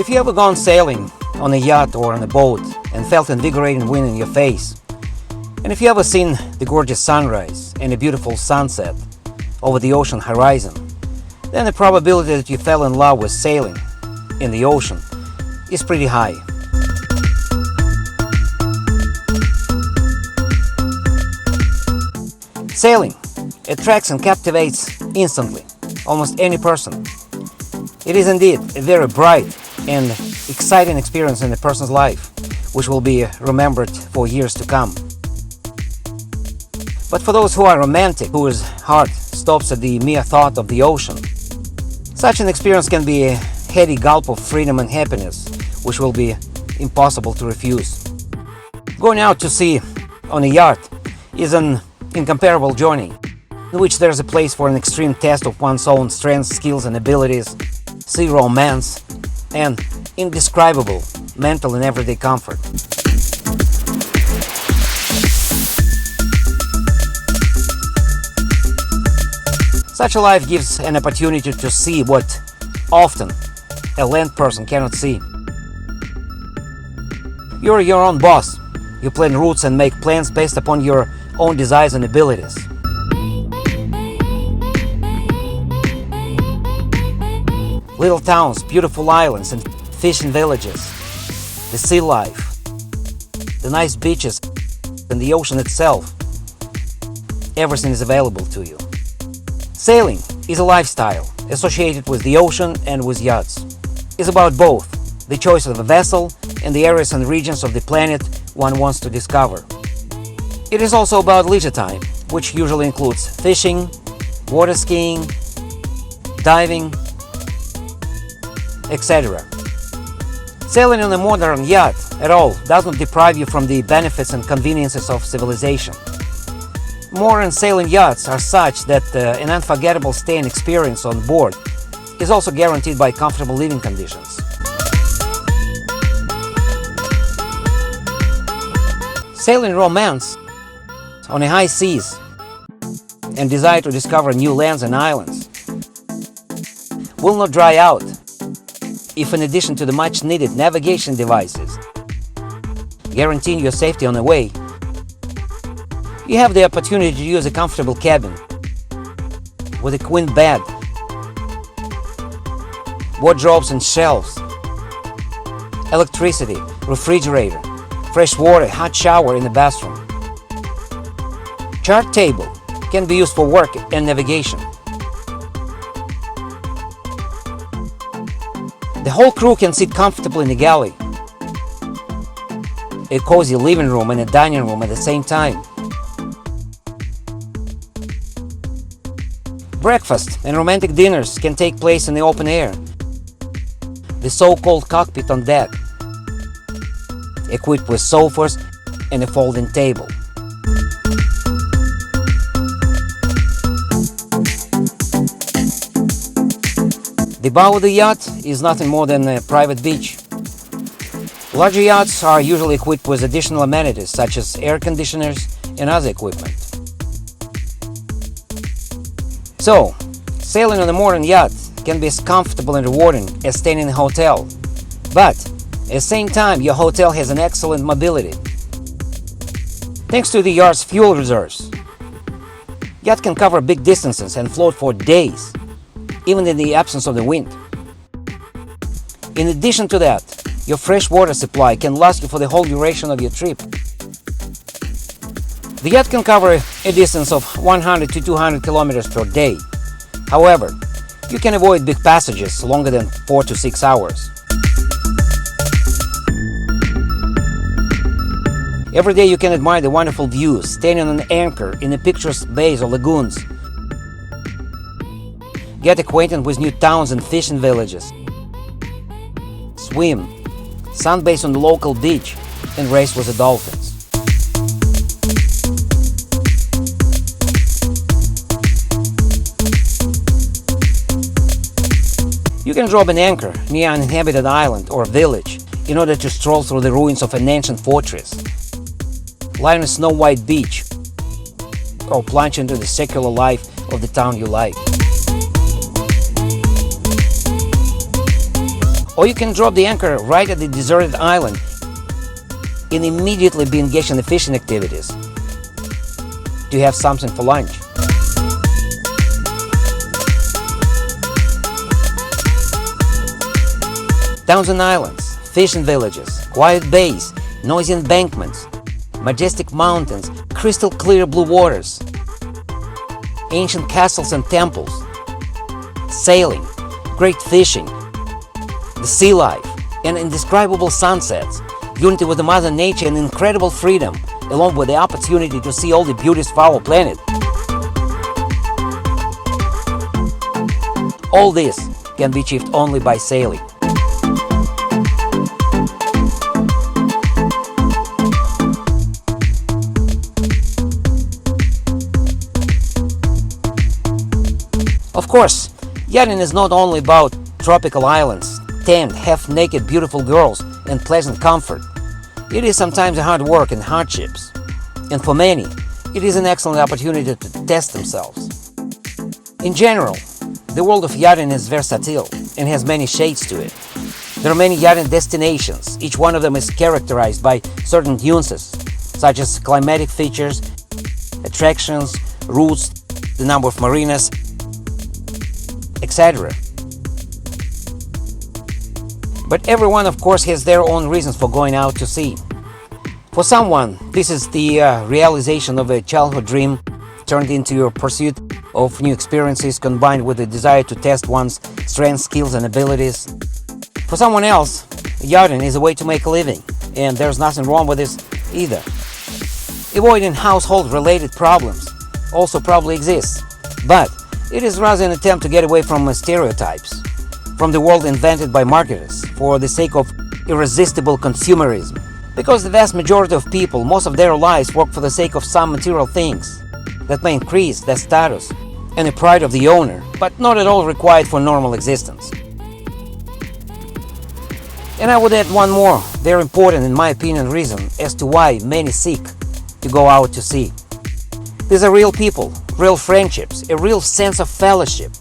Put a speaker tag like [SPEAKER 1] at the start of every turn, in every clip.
[SPEAKER 1] If you ever gone sailing on a yacht or on a boat and felt invigorating wind in your face, and if you ever seen the gorgeous sunrise and a beautiful sunset over the ocean horizon, then the probability that you fell in love with sailing in the ocean is pretty high. Sailing attracts and captivates instantly almost any person. It is indeed a very bright and exciting experience in a person's life, which will be remembered for years to come. But for those who are romantic, whose heart stops at the mere thought of the ocean, such an experience can be a heady gulp of freedom and happiness, which will be impossible to refuse. Going out to sea on a yacht is an incomparable journey, in which there's a place for an extreme test of one's own strengths, skills and abilities, sea romance, and indescribable mental and everyday comfort. Such a life gives an opportunity to see what often a land person cannot see. You're your own boss. You plan routes and make plans based upon your own desires and abilities. Little towns, beautiful islands and fishing villages, the sea life, the nice beaches and the ocean itself, everything is available to you. Sailing is a lifestyle associated with the ocean and with yachts. It's about both the choice of a vessel and the areas and regions of the planet one wants to discover. It is also about leisure time, which usually includes fishing, water skiing, diving, etc. Sailing on a modern yacht at all does not deprive you from the benefits and conveniences of civilization. Modern sailing yachts are such that an unforgettable stay and experience on board is also guaranteed by comfortable living conditions. Sailing romance on the high seas and desire to discover new lands and islands will not dry out if, in addition to the much needed navigation devices guaranteeing your safety on the way, you have the opportunity to use a comfortable cabin with a queen bed, wardrobes and shelves, electricity, refrigerator, fresh water, hot shower in the bathroom. Chart table can be used for work and navigation. The whole crew can sit comfortably in the galley, a cozy living room and a dining room at the same time. Breakfast and romantic dinners can take place in the open air, the so-called cockpit on deck, equipped with sofas and a folding table. The bow of the yacht is nothing more than a private beach. Larger yachts are usually equipped with additional amenities such as air conditioners and other equipment. So, sailing on a modern yacht can be as comfortable and rewarding as staying in a hotel. But, at the same time, your hotel has an excellent mobility. Thanks to the yacht's fuel reserves, yacht can cover big distances and float for days, even in the absence of the wind. In addition to that, your fresh water supply can last you for the whole duration of your trip. The yacht can cover a distance of 100 to 200 kilometers per day. However, you can avoid big passages longer than 4 to 6 hours. Every day you can admire the wonderful views, standing on an anchor in the picturesque bays or lagoons. Get acquainted with new towns and fishing villages. Swim, sunbathe on the local beach, and race with the dolphins. You can drop an anchor near an inhabited island or village in order to stroll through the ruins of an ancient fortress, lie on a snow-white beach, or plunge into the secular life of the town you like. Or you can drop the anchor right at the deserted island and immediately be engaged in the fishing activities to have something for lunch. Towns and islands, fishing villages, quiet bays, noisy embankments, majestic mountains, crystal clear blue waters, ancient castles and temples, sailing, great fishing, the sea life, and indescribable sunsets, unity with the Mother Nature and incredible freedom, along with the opportunity to see all the beauties of our planet. All this can be achieved only by sailing. Of course, yachting is not only about tropical islands, tanned, half-naked beautiful girls, and pleasant comfort. It is sometimes hard work and hardships. And for many, it is an excellent opportunity to test themselves. In general, the world of yachting is versatile and has many shades to it. There are many yachting destinations. Each one of them is characterized by certain nuances, such as climatic features, attractions, routes, the number of marinas, etc. But everyone, of course, has their own reasons for going out to sea. For someone, this is the realization of a childhood dream turned into your pursuit of new experiences combined with the desire to test one's strengths, skills, and abilities. For someone else, yachting is a way to make a living, and there's nothing wrong with this either. Avoiding household-related problems also probably exists, but it is rather an attempt to get away from stereotypes, from the world invented by marketers for the sake of irresistible consumerism. Because the vast majority of people, most of their lives, work for the sake of some material things that may increase their status and the pride of the owner, but not at all required for normal existence. And I would add one more, very important in my opinion, reason as to why many seek to go out to sea. These are real people, real friendships, a real sense of fellowship.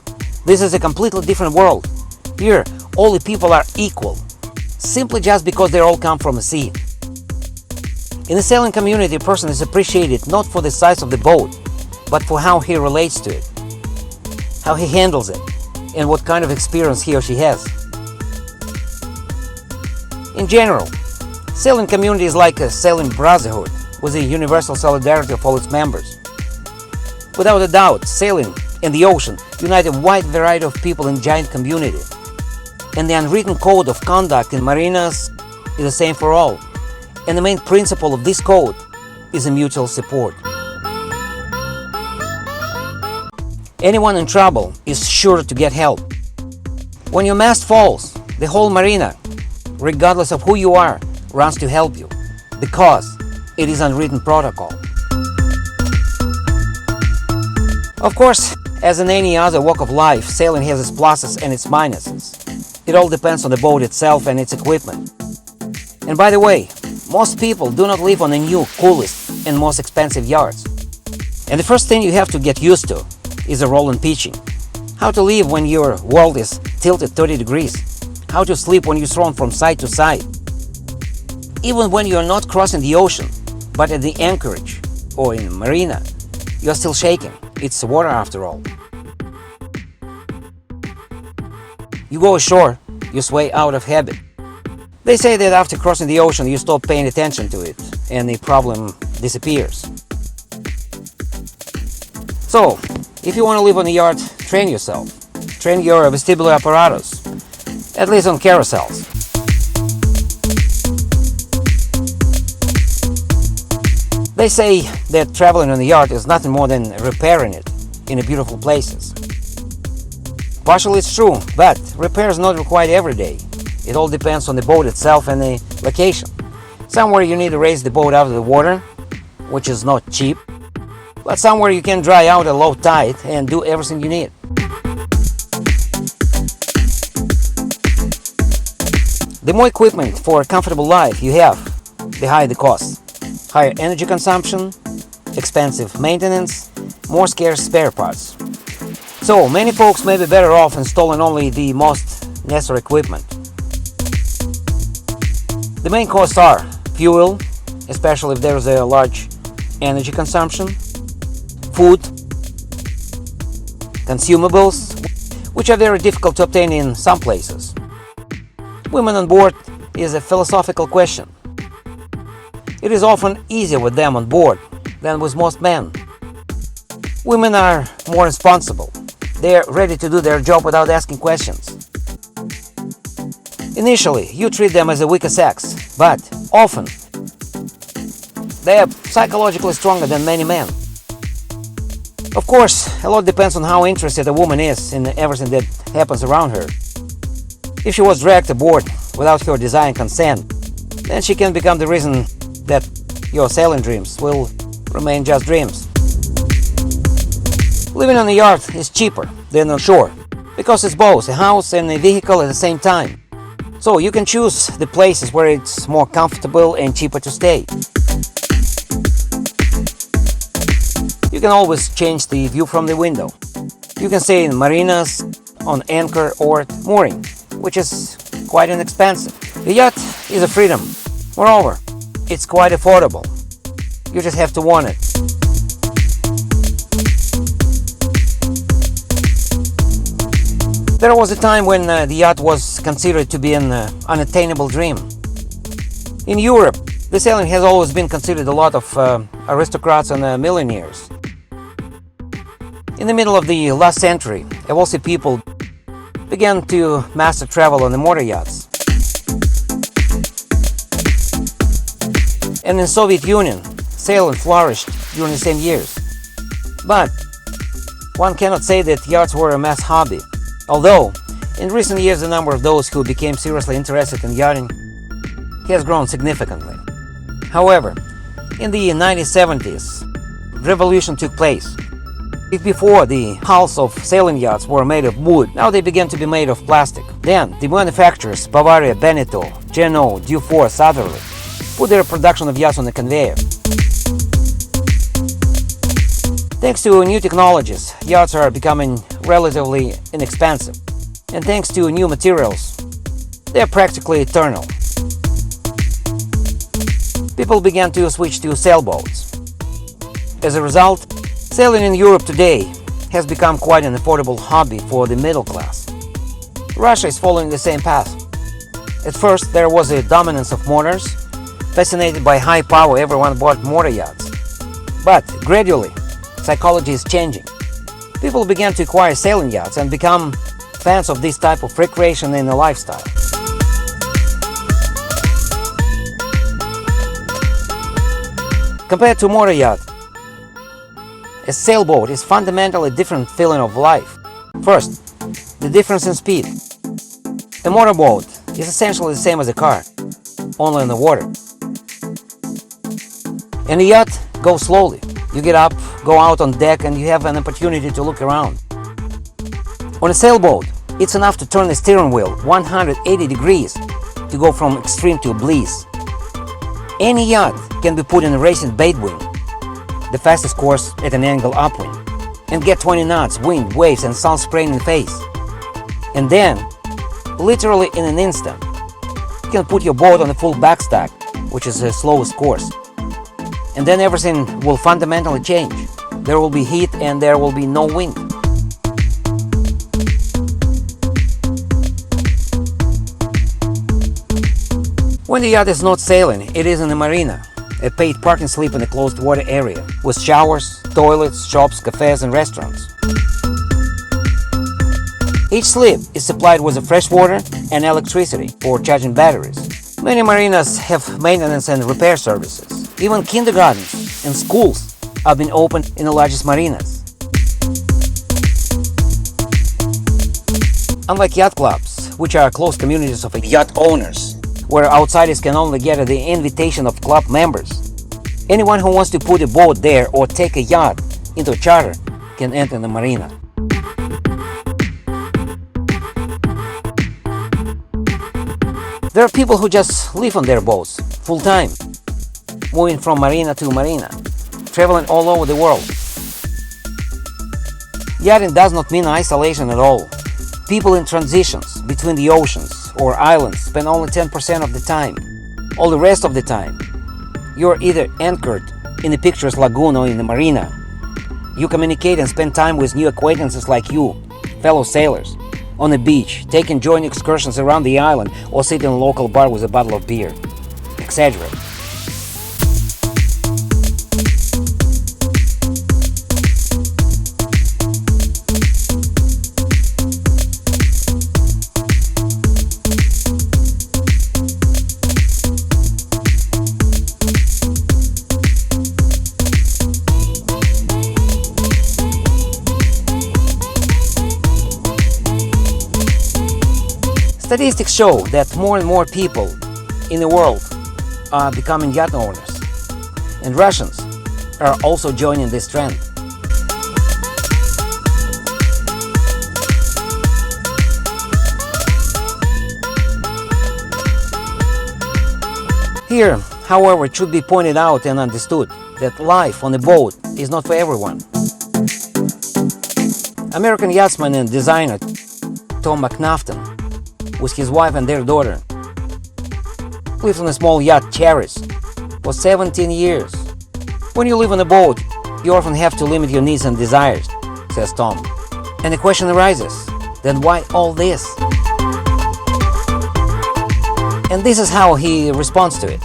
[SPEAKER 1] This is a completely different world. Here, all the people are equal, simply just because they all come from the sea. In the sailing community, a person is appreciated not for the size of the boat, but for how he relates to it, how he handles it, and what kind of experience he or she has. In general, sailing community is like a sailing brotherhood with a universal solidarity of all its members. Without a doubt, sailing and the ocean unite a wide variety of people in a giant community. And the unwritten code of conduct in marinas is the same for all. And the main principle of this code is a mutual support. Anyone in trouble is sure to get help. When your mast falls, the whole marina, regardless of who you are, runs to help you, because it is unwritten protocol. Of course, as in any other walk of life, sailing has its pluses and its minuses. It all depends on the boat itself and its equipment. And by the way, most people do not live on the new, coolest, and most expensive yachts. And the first thing you have to get used to is the roll and pitching. How to live when your world is tilted 30 degrees. How to sleep when you're thrown from side to side. Even when you're not crossing the ocean, but at the anchorage or in a marina, you're still shaking. It's water after all. You go ashore, you sway out of habit. They say that after crossing the ocean, you stop paying attention to it, and the problem disappears. So, if you want to live on a yacht, train yourself. Train your vestibular apparatus, at least on carousels. They say that traveling on a yacht is nothing more than repairing it in beautiful places. Partially it's true, but repair is not required every day. It all depends on the boat itself and the location. Somewhere you need to raise the boat out of the water, which is not cheap, but somewhere you can dry out at low tide and do everything you need. The more equipment for a comfortable life you have, the higher the cost. Higher energy consumption, expensive maintenance, more scarce spare parts. So many folks may be better off installing only the most necessary equipment. The main costs are fuel, especially if there's a large energy consumption, food, consumables, which are very difficult to obtain in some places. Women on board is a philosophical question. It is often easier with them on board than with most men. Women are more responsible. They are ready to do their job without asking questions. Initially, you treat them as a weaker sex, but often they are psychologically stronger than many men. Of course, a lot depends on how interested a woman is in everything that happens around her. If she was dragged aboard without her desire and consent, then she can become the reason that your sailing dreams will remain just dreams. Living on a yacht is cheaper than on shore, because it's both a house and a vehicle at the same time. So you can choose the places where it's more comfortable and cheaper to stay. You can always change the view from the window. You can stay in marinas, on anchor or mooring, which is quite inexpensive. The yacht is a freedom. Moreover, it's quite affordable. You just have to want it. There was a time when the yacht was considered to be an unattainable dream. In Europe, the sailing has always been considered a lot of aristocrats and millionaires. In the middle of the last century, a wealthy people began to master travel on the motor yachts. And in Soviet Union, sailing flourished during the same years. But one cannot say that yachts were a mass hobby. Although, in recent years the number of those who became seriously interested in yachting has grown significantly. However, in the 1970s, revolution took place. If before the hulls of sailing yachts were made of wood, now they began to be made of plastic. Then, the manufacturers Bavaria, Beneteau, Geno, Dufour, Sutherland put their production of yachts on the conveyor. Thanks to new technologies, yachts are becoming relatively inexpensive, and thanks to new materials, they are practically eternal. People began to switch to sailboats. As a result, sailing in Europe today has become quite an affordable hobby for the middle class. Russia is following the same path. At first, there was a dominance of motors. Fascinated by high power, everyone bought motor yachts. But gradually, psychology is changing. People began to acquire sailing yachts and become fans of this type of recreation and a lifestyle. Compared to a motor yacht, a sailboat is fundamentally different feeling of life. First, the difference in speed. A motorboat is essentially the same as a car, only in the water. And a yacht goes slowly. You get up, go out on deck, and you have an opportunity to look around. On a sailboat, it's enough to turn the steering wheel 180 degrees to go from extreme to bliss. Any yacht can be put in a racing bait wing, the fastest course at an angle upwind, and get 20 knots, wind, waves, and sun spraying in the face. And then, literally in an instant, you can put your boat on the full backstack, which is the slowest course. And then everything will fundamentally change. There will be heat and there will be no wind. When the yacht is not sailing, it is in a marina, a paid parking slip in a closed water area, with showers, toilets, shops, cafes and restaurants. Each slip is supplied with fresh water and electricity for charging batteries. Many marinas have maintenance and repair services. Even kindergartens and schools have been opened in the largest marinas. Unlike yacht clubs, which are closed communities of yacht owners, where outsiders can only get the invitation of club members, anyone who wants to put a boat there or take a yacht into a charter can enter the marina. There are people who just live on their boats full-time, moving from marina to marina, traveling all over the world. Yachting does not mean isolation at all. People in transitions between the oceans or islands spend only 10% of the time. All the rest of the time, you're either anchored in a picturesque lagoon or in the marina. You communicate and spend time with new acquaintances like you, fellow sailors, on the beach, taking joint excursions around the island, or sit in a local bar with a bottle of beer, etc. Statistics show that more and more people in the world are becoming yacht owners, and Russians are also joining this trend. Here, however, it should be pointed out and understood that life on a boat is not for everyone. American yachtsman and designer Tom McNaughton, with his wife and their daughter, lived on a small yacht, Charis, for 17 years. When you live on a boat, you often have to limit your needs and desires, says Tom. And the question arises, then why all this? And this is how he responds to it.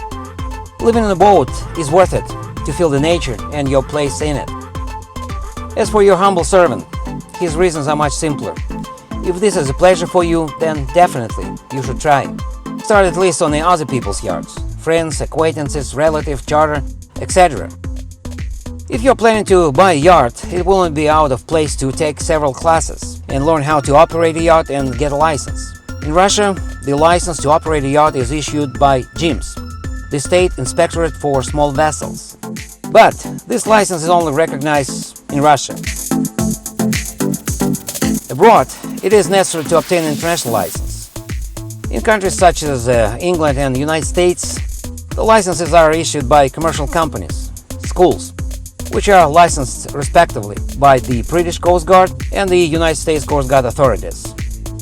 [SPEAKER 1] Living on a boat is worth it to feel the nature and your place in it. As for your humble servant, his reasons are much simpler. If this is a pleasure for you, then definitely you should try. Start at least on the other people's yachts, friends, acquaintances, relatives, charter, etc. If you're planning to buy a yacht, it won't be out of place to take several classes and learn how to operate a yacht and get a license. In Russia, the license to operate a yacht is issued by JIMS, the State Inspectorate for Small Vessels. But this license is only recognized in Russia. Abroad, it is necessary to obtain an international license. In countries such as England and the United States, the licenses are issued by commercial companies, schools, which are licensed respectively by the British Coast Guard and the United States Coast Guard authorities.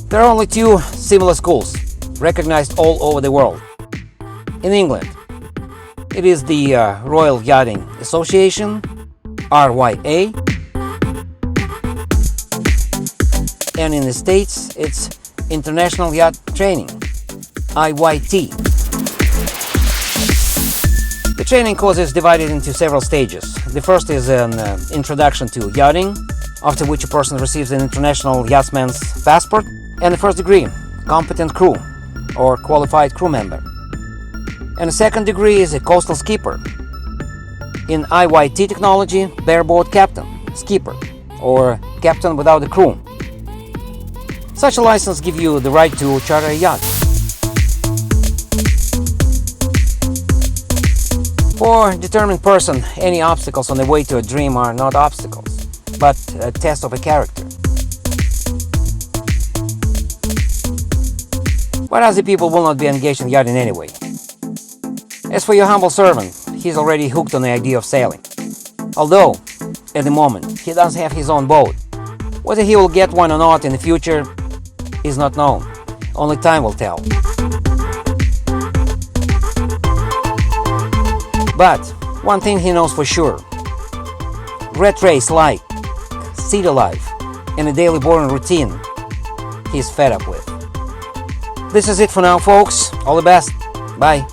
[SPEAKER 1] There are only two similar schools, recognized all over the world. In England, it is the Royal Yachting Association, RYA, and in the States, it's International Yacht Training, IYT. The training course is divided into several stages. The first is an introduction to yachting, after which a person receives an international yachtsman's passport and the first degree, competent crew or qualified crew member. And the second degree is a coastal skipper. In IYT technology, bareboat captain, skipper, or captain without a crew. Such a license gives you the right to charter a yacht. For a determined person, any obstacles on the way to a dream are not obstacles, but a test of a character. But other people will not be engaged in yachting anyway. As for your humble servant, he's already hooked on the idea of sailing. Although, at the moment, he does have his own boat. Whether he will get one or not in the future is not known. Only time will tell. But one thing he knows for sure. Rat race like, city life, and a daily boring routine he's fed up with. This is it for now, folks. All the best. Bye.